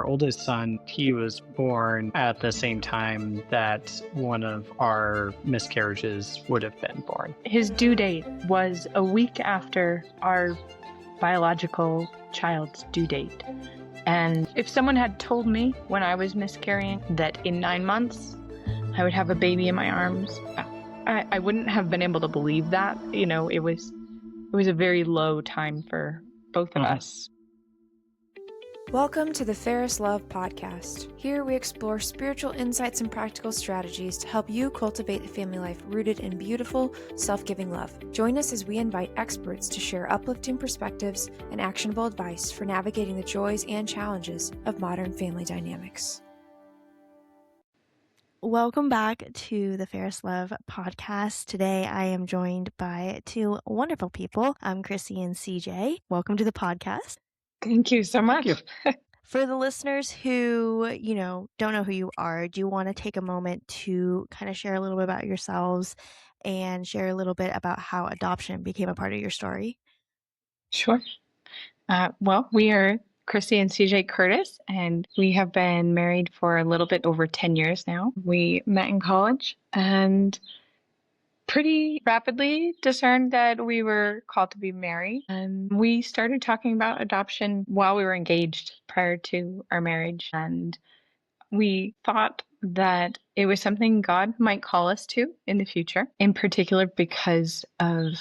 our oldest son, he was born at the same time that one of our miscarriages would have been born. His due date was a week after our biological child's due date. And if someone had told me when I was miscarrying that in 9 months I would have a baby in my arms, I wouldn't have been able to believe that. You know, it was a very low time for both of us. Welcome to the Ferris Love Podcast. Here we explore spiritual insights and practical strategies to help you cultivate a family life rooted in beautiful, self-giving love. Join us as we invite experts to share uplifting perspectives and actionable advice for navigating the joys and challenges of modern family dynamics. Welcome back to the Ferris Love Podcast. Today I am joined by two wonderful people. I'm Chrissy and CJ. Welcome to the podcast. Thank you so much. For the listeners who, don't know who you are, do you want to take a moment to kind of share a little bit about yourselves and share a little bit about how adoption became a part of your story? Sure. Well, we are Chrissy and CJ Curtis, and we have been married for a little bit over 10 years now. We met in college and pretty rapidly discerned that we were called to be married. And we started talking about adoption while we were engaged prior to our marriage. And we thought that it was something God might call us to in the future, in particular because of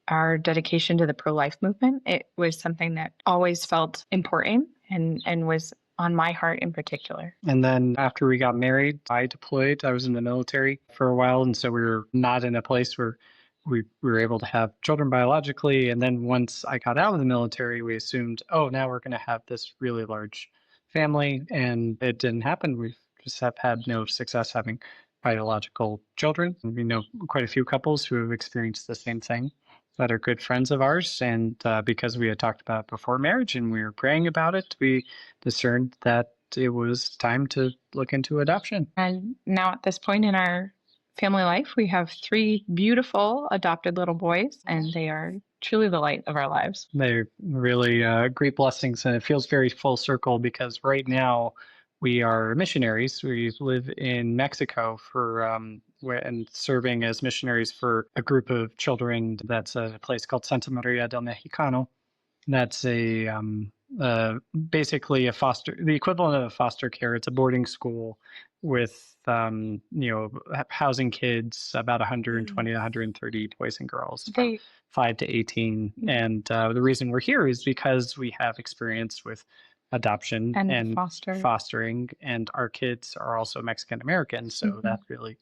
our dedication to the pro-life movement. It was something that always felt important and was on my heart in particular. And then after we got married, I deployed. I was in the military for a while, and so we were not in a place where we were able to have children biologically. And then once I got out of the military, we assumed, now we're going to have this really large family, and it didn't happen. We just have had no success having biological children. We know quite a few couples who have experienced the same thing that are good friends of ours. And because we had talked about it before marriage and we were praying about it, we discerned that it was time to look into adoption. And now at this point in our family life, we have 3 beautiful adopted little boys, and they are truly the light of our lives. They're really great blessings, and it feels very full circle because right now we are missionaries. We live in Mexico and serving as missionaries for a group of children. That's a place called Santa Maria del Mexicano. That's basically the equivalent of a foster care. It's a boarding school with housing kids, about 120 to 130 boys and girls, 5 to 18. And the reason we're here is because we have experience with adoption and fostering, and our kids are also Mexican American, so that really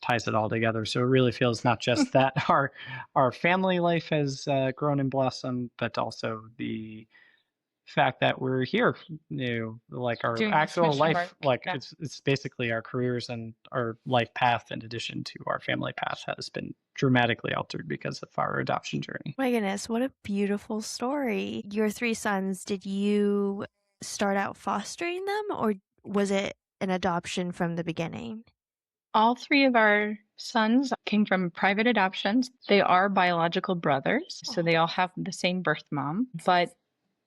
ties it all together. So it really feels not just that our family life has grown and blossomed, but also the fact that we're here, like our doing actual life, it's basically our careers and our life path in addition to our family path has been dramatically altered because of our adoption journey. My goodness, what a beautiful story. Your 3 sons, did you start out fostering them, or was it an adoption from the beginning? All 3 of our sons came from private adoptions. They are biological brothers, so they all have the same birth mom. But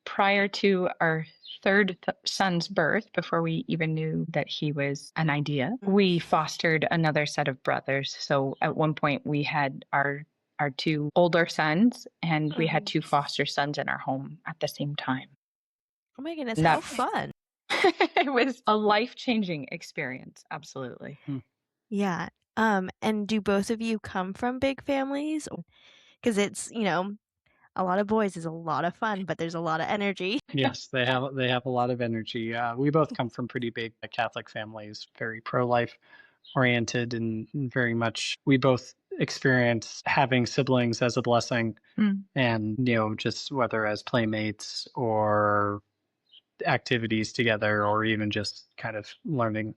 prior to our 3rd son's birth, before we even knew that he was an idea, we fostered another set of brothers. So at one point we had our 2 older sons, and we had 2 foster sons in our home at the same time. Oh my goodness, how fun. It was a life-changing experience, absolutely. Yeah. And do both of you come from big families? Because it's, a lot of boys is a lot of fun, but there's a lot of energy. Yes, they have a lot of energy. We both come from pretty big Catholic families, very pro-life oriented, and very much we both experience having siblings as a blessing, and just whether as playmates or activities together, or even just kind of learning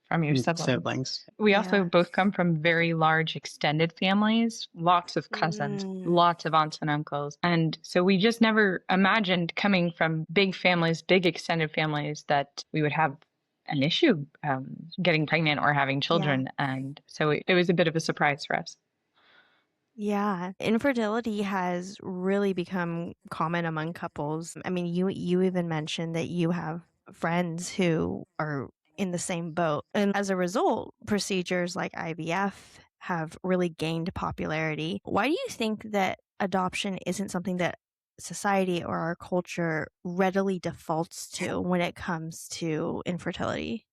from your siblings. We also both come from very large extended families, lots of cousins, lots of aunts and uncles. And so we just never imagined coming from big families, big extended families, that we would have an issue getting pregnant or having children. Yeah. And so it was a bit of a surprise for us. Yeah. Infertility has really become common among couples. I mean, you even mentioned that you have friends who are in the same boat. And as a result, procedures like IVF have really gained popularity. Why do you think that adoption isn't something that society or our culture readily defaults to when it comes to infertility?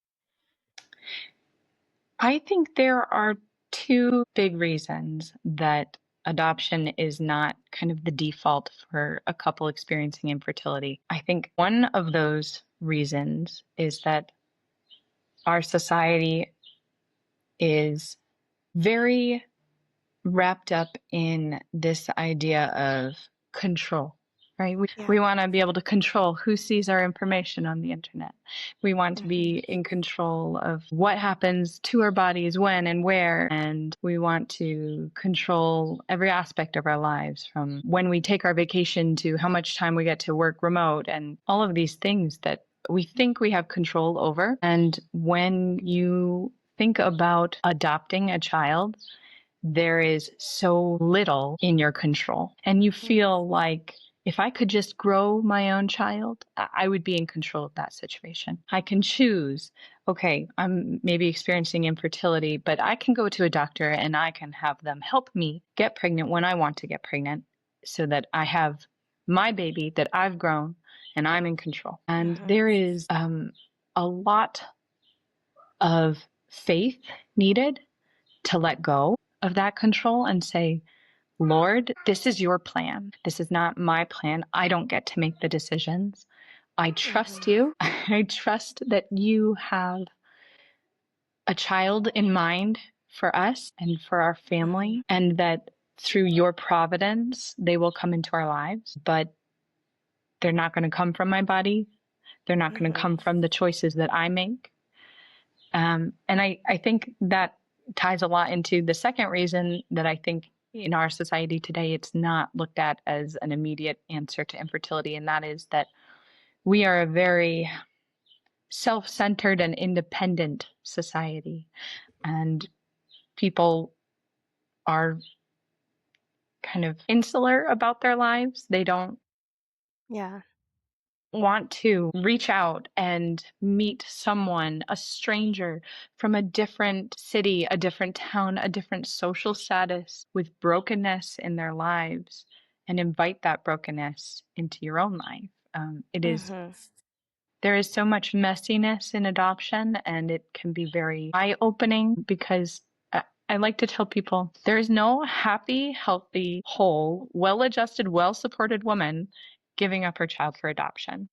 I think there are two big reasons that adoption is not kind of the default for a couple experiencing infertility. I think one of those reasons is that our society is very wrapped up in this idea of control, right? We want to be able to control who sees our information on the internet. We want to be in control of what happens to our bodies, when and where. And we want to control every aspect of our lives, from when we take our vacation to how much time we get to work remote, and all of these things that we think we have control over. And when you think about adopting a child, there is so little in your control. And you feel like, if I could just grow my own child, I would be in control of that situation. I can choose, okay, I'm maybe experiencing infertility, but I can go to a doctor and I can have them help me get pregnant when I want to get pregnant, so that I have my baby that I've grown and I'm in control. And there is a lot of faith needed to let go of that control and say, Lord, this is your plan. This is not my plan. I don't get to make the decisions. I trust you. I trust that you have a child in mind for us and for our family, and that through your providence, they will come into our lives. But they're not going to come from my body. They're not going to come from the choices that I make. And I think that ties a lot into the second reason that I think in our society today, it's not looked at as an immediate answer to infertility. And that is that we are a very self-centered and independent society. And people are kind of insular about their lives. They don't want to reach out and meet someone, a stranger from a different city, a different town, a different social status, with brokenness in their lives, and invite that brokenness into your own life. There is so much messiness in adoption, and it can be very eye-opening, because I like to tell people there is no happy, healthy, whole, well-adjusted, well-supported woman giving up her child for adoption.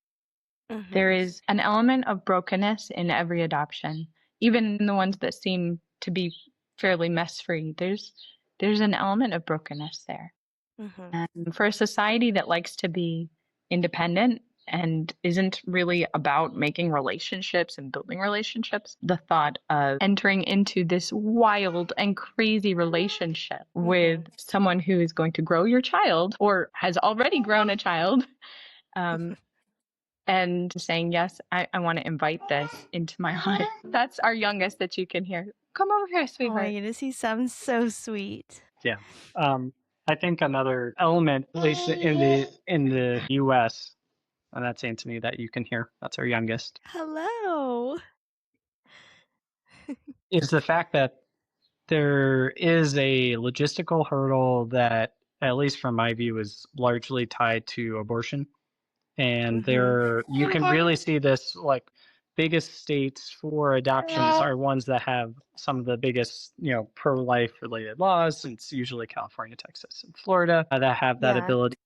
There is an element of brokenness in every adoption, even in the ones that seem to be fairly mess-free. There's an element of brokenness there. And for a society that likes to be independent and isn't really about making relationships and building relationships, the thought of entering into this wild and crazy relationship with someone who is going to grow your child or has already grown a child, and saying, yes, I want to invite this into my life. That's our youngest that you can hear. Come over here, sweetheart. Oh my goodness, he sounds so sweet. Yeah. I think another element, at least in the US, and that's Anthony that you can hear, that's our youngest, Hello. is the fact that there is a logistical hurdle that, at least from my view, is largely tied to abortion. And you can really see this, like, biggest states for adoptions are ones that have some of the biggest, pro-life related laws. It's usually California, Texas, and Florida that have that ability.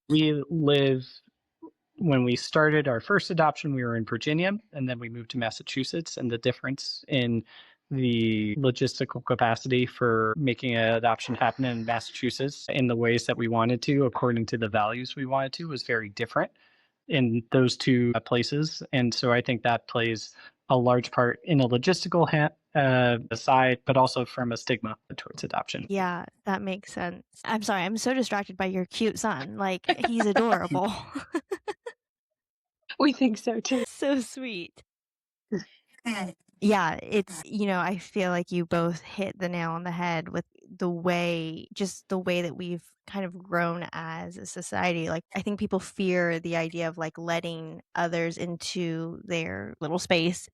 When we started our first adoption, we were in Virginia, and then we moved to Massachusetts, and the difference in the logistical capacity for making an adoption happen in Massachusetts in the ways that we wanted to, according to the values we wanted to, was very different in those two places. And so I think that plays a large part in a logistical side, but also from a stigma towards adoption. Yeah, that makes sense. I'm sorry, I'm so distracted by your cute son. Like, he's adorable. We think so too. So sweet. Yeah, it's, I feel like you both hit the nail on the head with the way that we've kind of grown as a society. Like, I think people fear the idea of like letting others into their little space.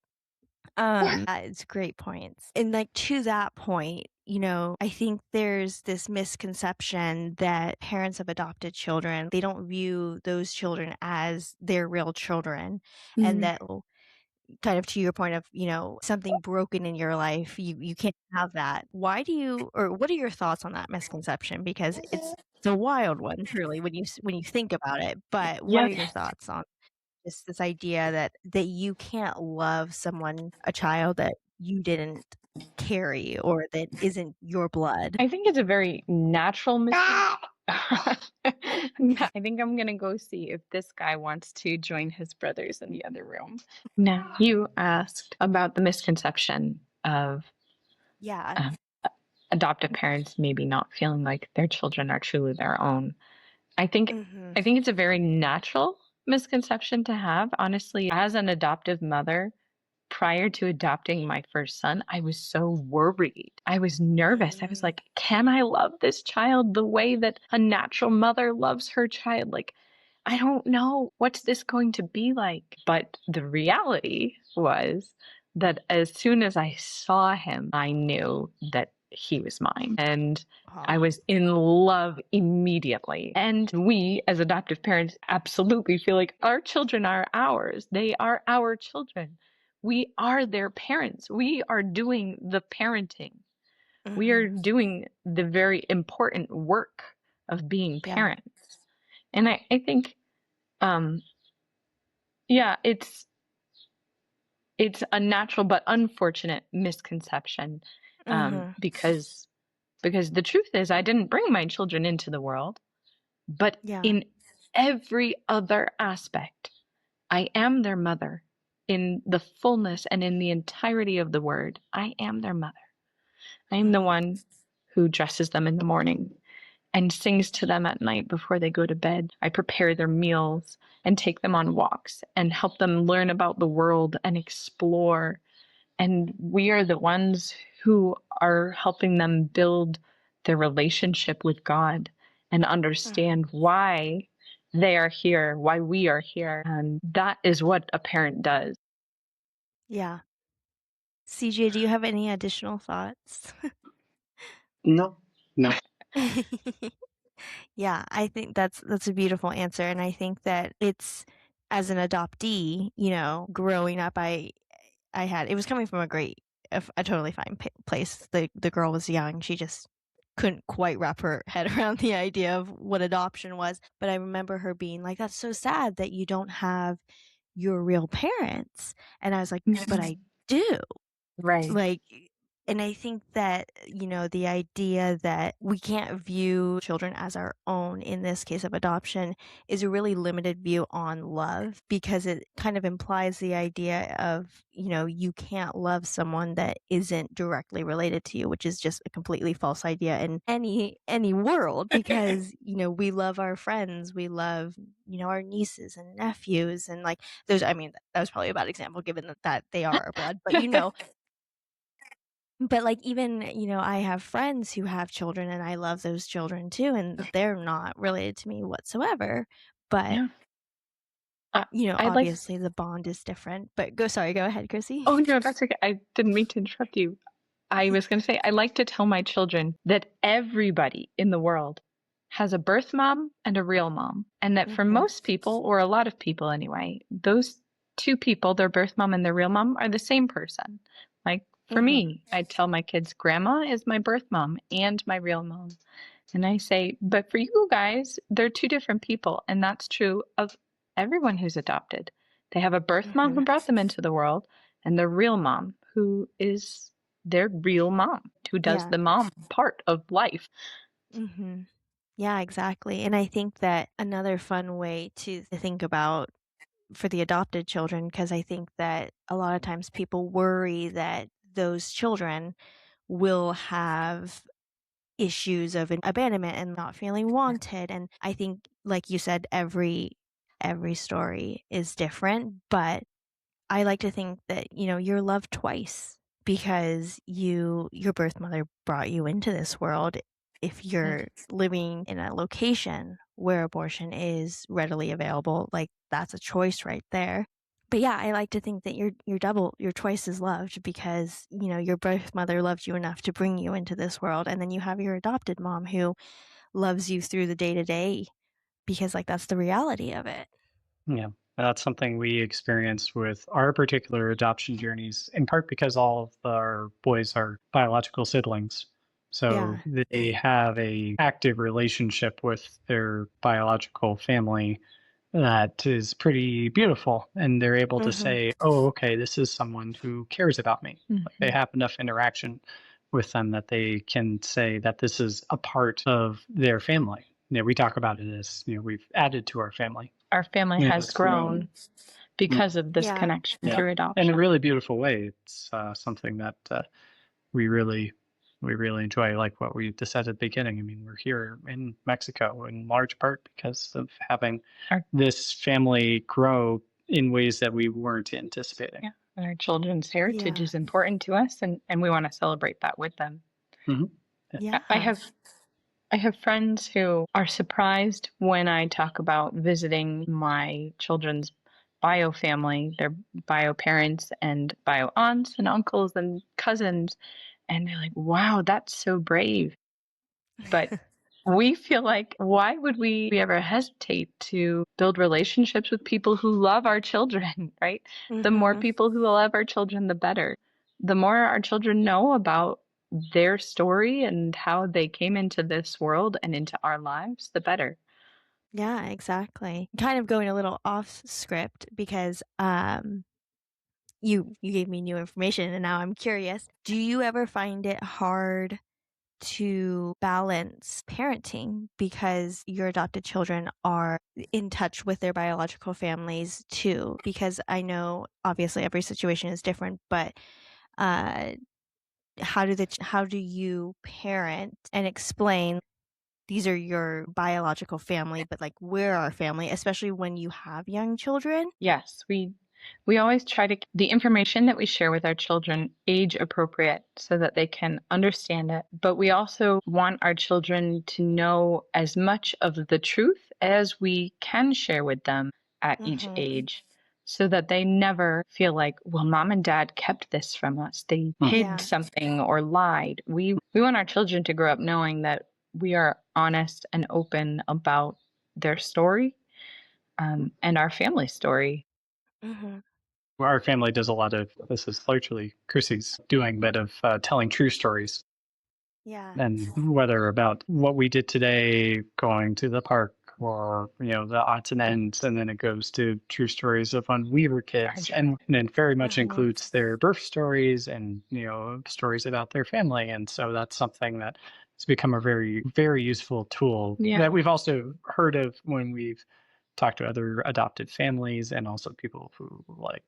It's great points. And like, to that point, I think there's this misconception that parents of adopted children, they don't view those children as their real children. And that, kind of to your point of, something broken in your life, you can't have that. Why do you, or what are your thoughts on that misconception? Because it's a wild one, truly, when you think about it. But what Yeah. are your thoughts on just this idea that you can't love someone, a child that you didn't carry or that isn't your blood? I think it's a very natural I think I'm gonna go see if this guy wants to join his brothers in the other room. Now, you asked about the misconception of Yeah. adoptive parents maybe not feeling like their children are truly their own. I think Mm-hmm. I think it's a very natural misconception to have. Honestly, as an adoptive mother, prior to adopting my first son, I was so worried. I was nervous. I was like, can I love this child the way that a natural mother loves her child? Like, I don't know. What's this going to be like? But the reality was that as soon as I saw him, I knew that he was mine. And I was in love immediately. And we, as adoptive parents, absolutely feel like our children are ours. They are our children. We are their parents. We are doing the parenting. We are doing the very important work of being parents. And I think, yeah, it's a natural but unfortunate misconception, because the truth is I didn't bring my children into the world, but in every other aspect, I am their mother. In the fullness and in the entirety of the word, I am their mother. I am the one who dresses them in the morning and sings to them at night before they go to bed. I prepare their meals and take them on walks and help them learn about the world and explore. And we are the ones who are helping them build their relationship with God and understand why they are here, why we are here. And that is what a parent does. Yeah. CJ, do you have any additional thoughts? No. Yeah, I think that's a beautiful answer. And I think that it's, as an adoptee, growing up, it was coming from a totally fine place. The girl was young. She just couldn't quite wrap her head around the idea of what adoption was. But I remember her being like, that's so sad that you don't have your real parents. And I was like, but I do. Right. Like, and I think that, the idea that we can't view children as our own in this case of adoption is a really limited view on love, because it kind of implies the idea of, you can't love someone that isn't directly related to you, which is just a completely false idea in any world, because, we love our friends, we love, our nieces and nephews, and like those, I mean, that was probably a bad example given that they are our blood, but but, like, even, I have friends who have children, and I love those children too, and they're not related to me whatsoever. But, Yeah. I'd like. obviously the bond is different. But go ahead, Chrissy. Oh, no, that's okay. I didn't mean to interrupt you. I was going to say, I like to tell my children that everybody in the world has a birth mom and a real mom. And that for most people, or a lot of people anyway, those two people, their birth mom and their real mom, are the same person. Like for me, I tell my kids, grandma is my birth mom and my real mom. And I say, but for you guys, they're two different people. And that's true of everyone who's adopted. They have a birth mom who brought them into the world, and the real mom who is their real mom, who does the mom part of life. Yeah, exactly. And I think that another fun way to think about for the adopted children, because I think that a lot of times people worry that those children will have issues of abandonment and not feeling wanted. And I think, like you said, every story is different, but I like to think that, you're loved twice, because your birth mother brought you into this world. If you're living in a location where abortion is readily available, like that's a choice right there. But yeah, I like to think that you're twice as loved because, your birth mother loved you enough to bring you into this world. And then you have your adopted mom who loves you through the day to day because like that's the reality of it. Yeah, that's something we experienced with our particular adoption journeys, in part because all of our boys are biological siblings. So they have a active relationship with their biological family that is pretty beautiful. And they're able to say, oh, okay, this is someone who cares about me. Like they have enough interaction with them that they can say that this is a part of their family. We talk about it as, we've added to our family. Our family has grown because of this connection through adoption. In a really beautiful way. It's something that we really enjoy, like what we just said at the beginning. I mean, we're here in Mexico in large part because of having this family grow in ways that we weren't anticipating. Yeah. And our children's heritage is important to us, and we want to celebrate that with them. Yeah. I have friends who are surprised when I talk about visiting my children's bio family, their bio parents and bio aunts and uncles and cousins. And they're like, wow, that's so brave. But we feel like, why would we ever hesitate to build relationships with people who love our children, right? The more people who love our children, the better. The more our children know about their story and how they came into this world and into our lives, the better. Yeah, exactly. Kind of going a little off script because you gave me new information and now I'm curious. Do you ever find it hard to balance parenting because your adopted children are in touch with their biological families too? Because I know obviously every situation is different, but how do you parent and explain these are your biological family, but like we're our family, especially when you have young children? Yes, we always try to the information that we share with our children age appropriate so that they can understand it. But we also want our children to know as much of the truth as we can share with them at each age, so that they never feel like, well, mom and dad kept this from us. They hid something or lied. We want our children to grow up knowing that we are honest and open about their story and our family story. Our family does a lot of, this is largely Chrissy's doing, but of telling true stories. Yeah. And whether about what we did today, going to the park, or the odds and ends, and then it goes to true stories of when we were kids, and it very much includes their birth stories and stories about their family. And so that's something that has become a very, very useful tool that we've also heard of when we've talked to other adopted families, and also people who like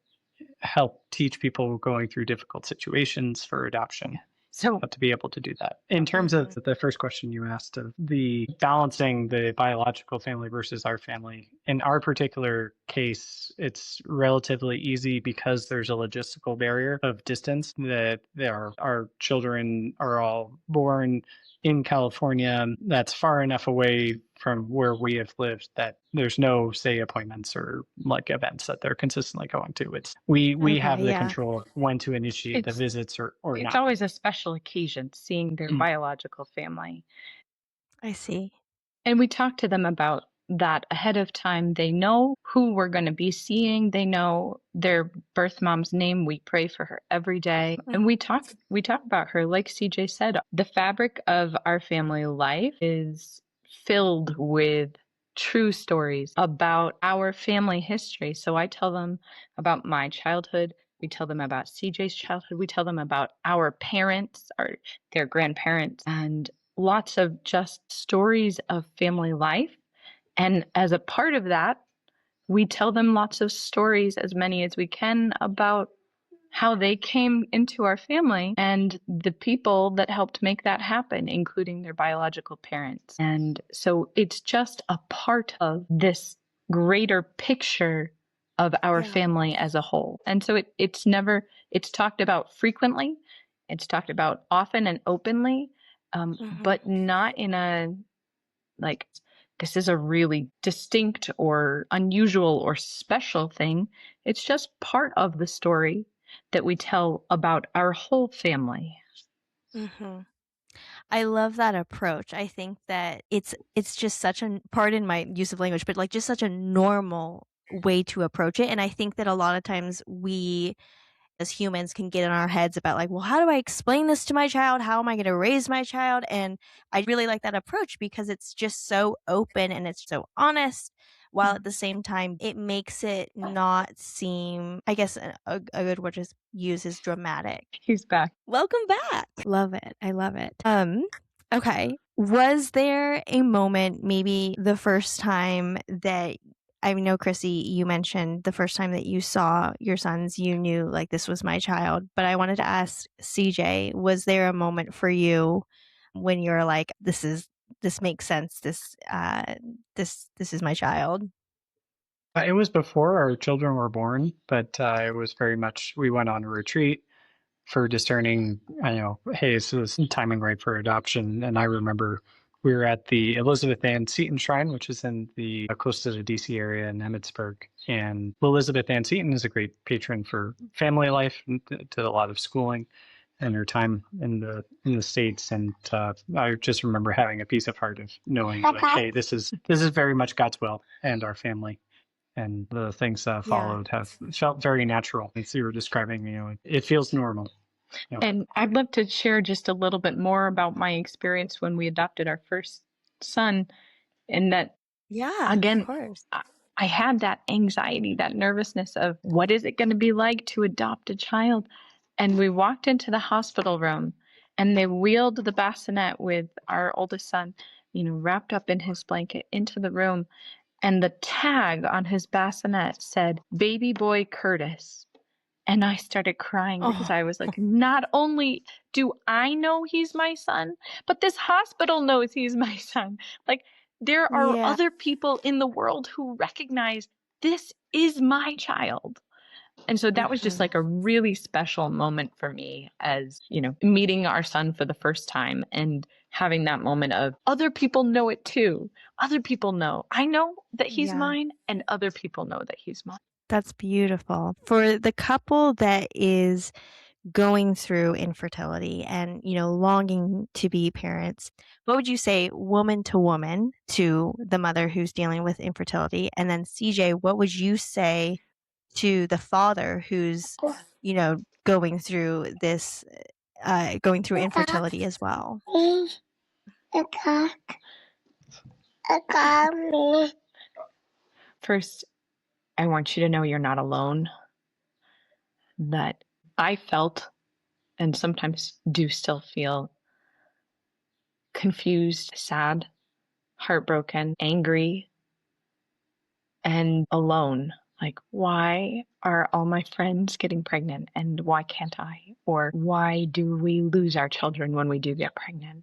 help teach people going through difficult situations for adoption. So to be able to do that. In terms of the first question you asked of the balancing the biological family versus our family, in our particular case, it's relatively easy because there's a logistical barrier of distance that our children are all born in California. That's far enough away from where we have lived that there's no, say, appointments or like events that they're consistently going to. It's we have the control of when to initiate the visits or not. It's always a special occasion seeing their biological family. I see. And we talk to them about that ahead of time. They know who we're going to be seeing. They know their birth mom's name. We pray for her every day. And we talk about her, like CJ said. The fabric of our family life is filled with true stories about our family history. So I tell them about my childhood. We tell them about CJ's childhood. We tell them about our parents, their grandparents, and lots of just stories of family life. And as a part of that, we tell them lots of stories, as many as we can, about how they came into our family and the people that helped make that happen, including their biological parents. And so it's just a part of this greater picture of our family as a whole. And so it's talked about frequently, it's talked about often and openly, but not in a like, this is a really distinct or unusual or special thing. It's just part of the story that we tell about our whole family. I love that approach. I think that it's just such a, pardon my use of language, but like just such a normal way to approach it. And I think that a lot of times we as humans can get in our heads about like, well, how do I explain this to my child? How am I going to raise my child? And I really like that approach because it's just so open and it's so honest, while at the same time it makes it not seem, I guess a good word to use is dramatic. He's back. Welcome back. Love it. I love it. Okay. Was there a moment, maybe the first time that, I know, Chrissy, you mentioned the first time that you saw your sons, you knew like this was my child, but I wanted to ask CJ, was there a moment for you when you're like, this makes sense. This is my child? It was before our children were born, but it was very much, we went on a retreat for discerning, hey, so this is timing right for adoption. And I remember we were at the Elizabeth Ann Seton Shrine, which is in the close to the DC area in Emmitsburg. And Elizabeth Ann Seton is a great patron for family life and did a lot of schooling and her time in the States. And I just remember having a piece of heart of knowing, like, hey, this is very much God's will and our family. And the things that followed have felt very natural. As you were describing, it feels normal. And I'd love to share just a little bit more about my experience when we adopted our first son. And that, again, of course. I had that anxiety, that nervousness of what is it going to be like to adopt a child? And we walked into the hospital room and they wheeled the bassinet with our oldest son, wrapped up in his blanket into the room. And the tag on his bassinet said, "Baby boy Curtis." And I started crying because I was like, not only do I know he's my son, but this hospital knows he's my son. Like, there are other people in the world who recognize this is my child. And so that was just like a really special moment for me as, meeting our son for the first time and having that moment of other people know it too. Other people know. I know that he's mine and other people know that he's mine. That's beautiful. For the couple that is going through infertility and, longing to be parents, what would you say, woman to woman, to the mother who's dealing with infertility? And then CJ, what would you say to the father who's, going through this, going through infertility as well? First, I want you to know you're not alone. That I felt, and sometimes do still feel, confused, sad, heartbroken, angry, and alone. Like, why are all my friends getting pregnant and why can't I? Or why do we lose our children when we do get pregnant?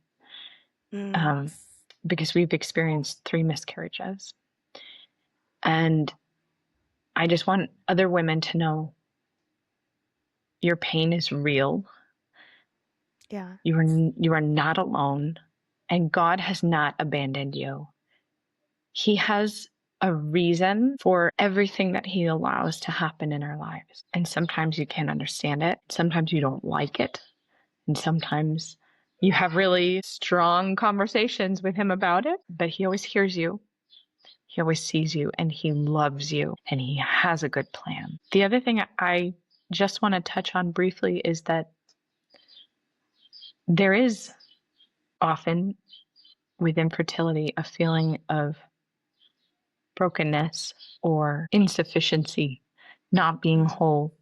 Because we've experienced 3 miscarriages. And I just want other women to know your pain is real. Yeah. You are not alone, and God has not abandoned you. He has a reason for everything that he allows to happen in our lives. And sometimes you can't understand it. Sometimes you don't like it. And sometimes you have really strong conversations with him about it, but he always hears you. He always sees you and he loves you and he has a good plan. The other thing I just want to touch on briefly is that there is often with infertility a feeling of brokenness or insufficiency, not being whole.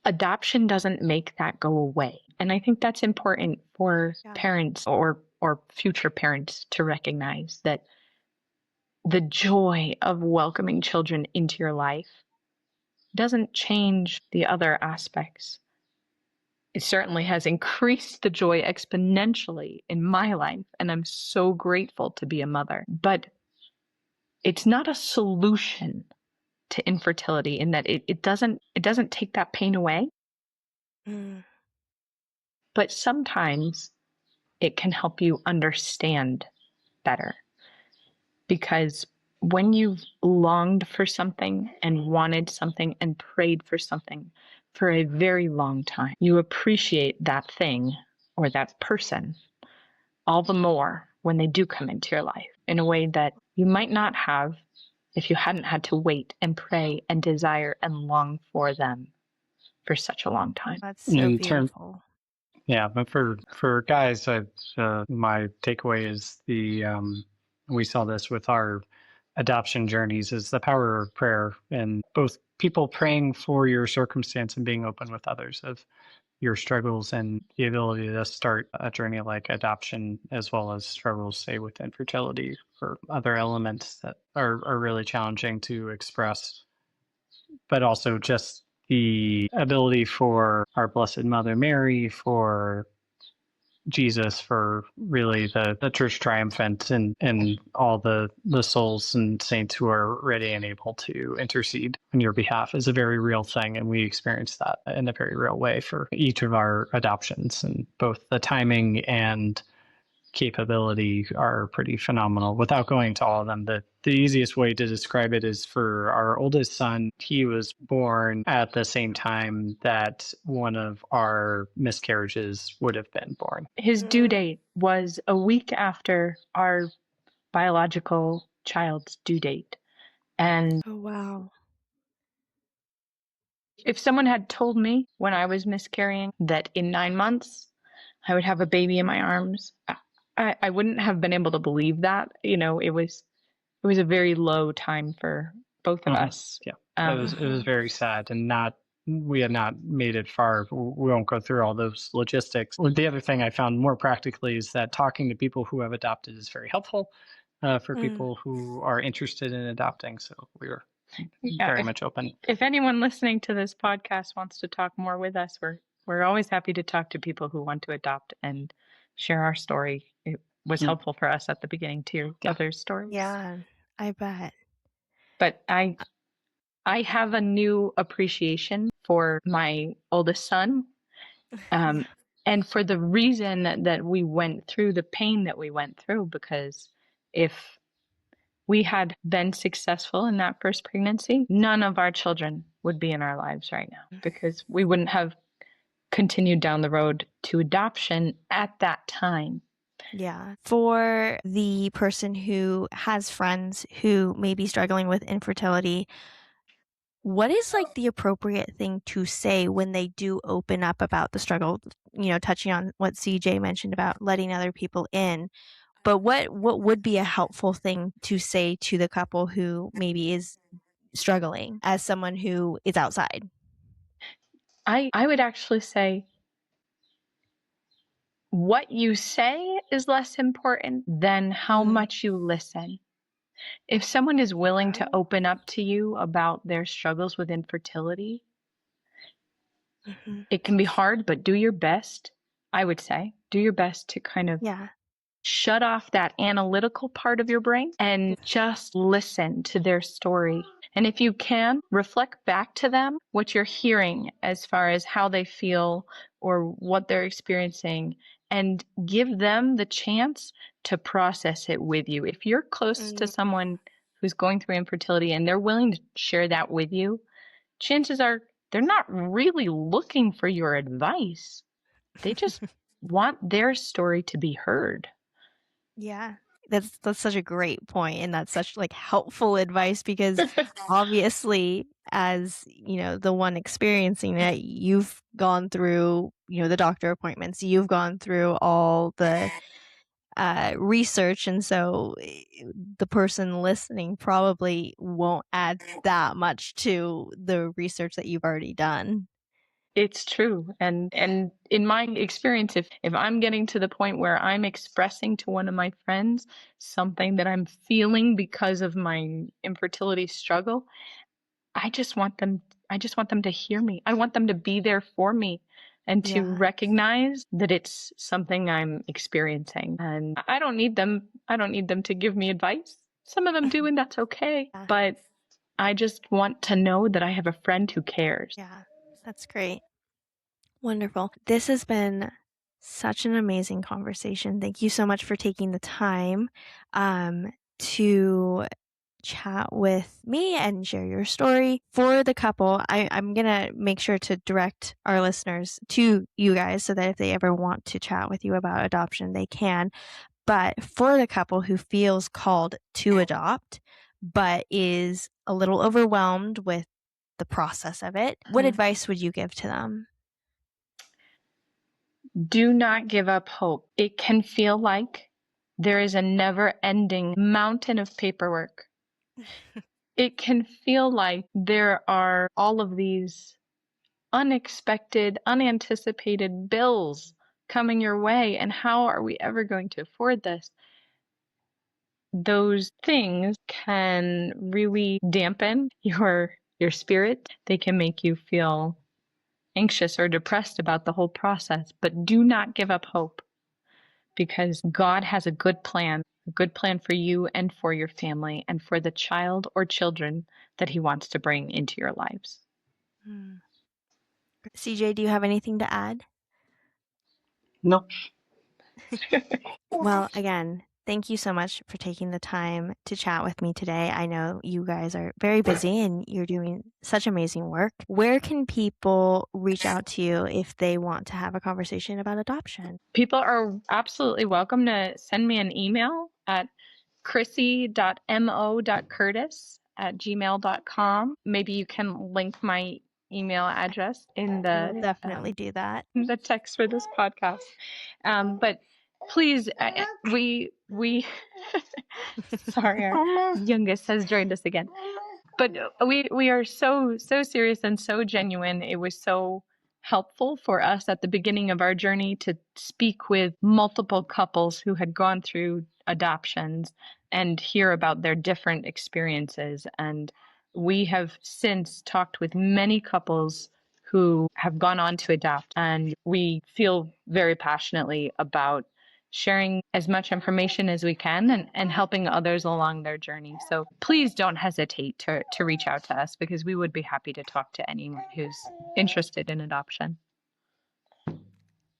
Adoption doesn't make that go away. And I think that's important for parents or future parents to recognize, that the joy of welcoming children into your life doesn't change the other aspects. It certainly has increased the joy exponentially in my life, and I'm so grateful to be a mother. But it's not a solution to infertility in that it doesn't take that pain away. But sometimes it can help you understand better. Because when you've longed for something and wanted something and prayed for something for a very long time, you appreciate that thing or that person all the more when they do come into your life in a way that you might not have if you hadn't had to wait and pray and desire and long for them for such a long time. That's so beautiful. Yeah, but for guys, my takeaway is we saw this with our adoption journeys, is the power of prayer, and both people praying for your circumstance and being open with others of your struggles, and the ability to start a journey like adoption, as well as struggles, say, with infertility or other elements that are really challenging to express, but also just the ability for our Blessed Mother Mary, for Jesus, for really the Church Triumphant, and all the souls and saints who are ready and able to intercede on your behalf is a very real thing. And we experience that in a very real way for each of our adoptions, and both the timing and capability are pretty phenomenal. Without going to all of them, the easiest way to describe it is for our oldest son. He was born at the same time that one of our miscarriages would have been born. His due date was a week after our biological child's due date. And oh, wow. If someone had told me when I was miscarrying that in 9 months I would have a baby in my arms, I wouldn't have been able to believe that. It was a very low time for both of us. Yeah, it was very sad, and we had not made it far. We won't go through all those logistics. The other thing I found more practically is that talking to people who have adopted is very helpful for people who are interested in adopting. So we were very much open. If anyone listening to this podcast wants to talk more with us, we're always happy to talk to people who want to adopt and share our story. It was helpful for us at the beginning too. Other stories. Yeah, I bet. But I have a new appreciation for my oldest son, and for the reason that we went through the pain that we went through. Because if we had been successful in that first pregnancy, none of our children would be in our lives right now, because we wouldn't have continued down the road to adoption at that time. Yeah. For the person who has friends who may be struggling with infertility, what is like the appropriate thing to say when they do open up about the struggle, touching on what CJ mentioned about letting other people in? But what would be a helpful thing to say to the couple who maybe is struggling as someone who is outside? I would actually say what you say is less important than how much you listen. If someone is willing to open up to you about their struggles with infertility, it can be hard, but do your best. I would say do your best to kind of shut off that analytical part of your brain and just listen to their story. And if you can, reflect back to them what you're hearing as far as how they feel or what they're experiencing, and give them the chance to process it with you. If you're close to someone who's going through infertility and they're willing to share that with you, chances are they're not really looking for your advice. They just want their story to be heard. Yeah. That's such a great point, and that's such like helpful advice, because obviously, as the one experiencing it, you've gone through the doctor appointments, you've gone through all the research, and so the person listening probably won't add that much to the research that you've already done. It's true. And in my experience, if I'm getting to the point where I'm expressing to one of my friends something that I'm feeling because of my infertility struggle, I just want them to hear me. I want them to be there for me and to recognize that it's something I'm experiencing. And I don't need them to give me advice. Some of them do, and that's okay. But I just want to know that I have a friend who cares. Yeah, that's great. Wonderful. This has been such an amazing conversation. Thank you so much for taking the time to chat with me and share your story. For the couple, I'm going to make sure to direct our listeners to you guys so that if they ever want to chat with you about adoption, they can. But for the couple who feels called to adopt, but is a little overwhelmed with the process of it, what advice would you give to them? Do not give up hope. It can feel like there is a never-ending mountain of paperwork. It can feel like there are all of these unexpected, unanticipated bills coming your way, and how are we ever going to afford this? Those things can really dampen your spirit. They can make you feel anxious or depressed about the whole process, but do not give up hope, because God has a good plan for you and for your family and for the child or children that he wants to bring into your lives. CJ, do you have anything to add? No. Well, again, thank you so much for taking the time to chat with me today. I know you guys are very busy and you're doing such amazing work. Where can people reach out to you if they want to have a conversation about adoption? People are absolutely welcome to send me an email at chrissy.mo.curtis@gmail.com. Maybe you can link my email address in We'll definitely do that. the text for this podcast. But please, we sorry, our youngest has joined us again. But we are so serious and so genuine. It was so helpful for us at the beginning of our journey to speak with multiple couples who had gone through adoptions and hear about their different experiences. And we have since talked with many couples who have gone on to adopt, and we feel very passionately about sharing as much information as we can and helping others along their journey. So please don't hesitate to reach out to us, because we would be happy to talk to anyone who's interested in adoption.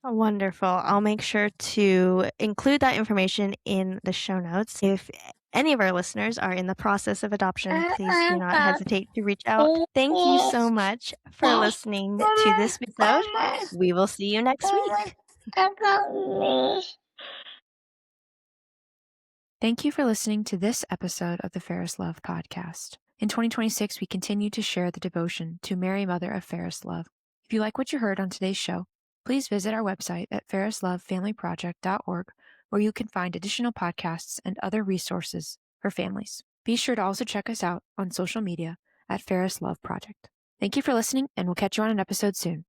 Wonderful. I'll make sure to include that information in the show notes. If any of our listeners are in the process of adoption, please do not hesitate to reach out. Thank you so much for listening to this episode. We will see you next week. Thank you for listening to this episode of the Ferris Love podcast. In 2026, we continue to share the devotion to Mary, Mother of Ferris Love. If you like what you heard on today's show, please visit our website at ferrislovefamilyproject.org, where you can find additional podcasts and other resources for families. Be sure to also check us out on social media at Ferris Love Project. Thank you for listening, and we'll catch you on an episode soon.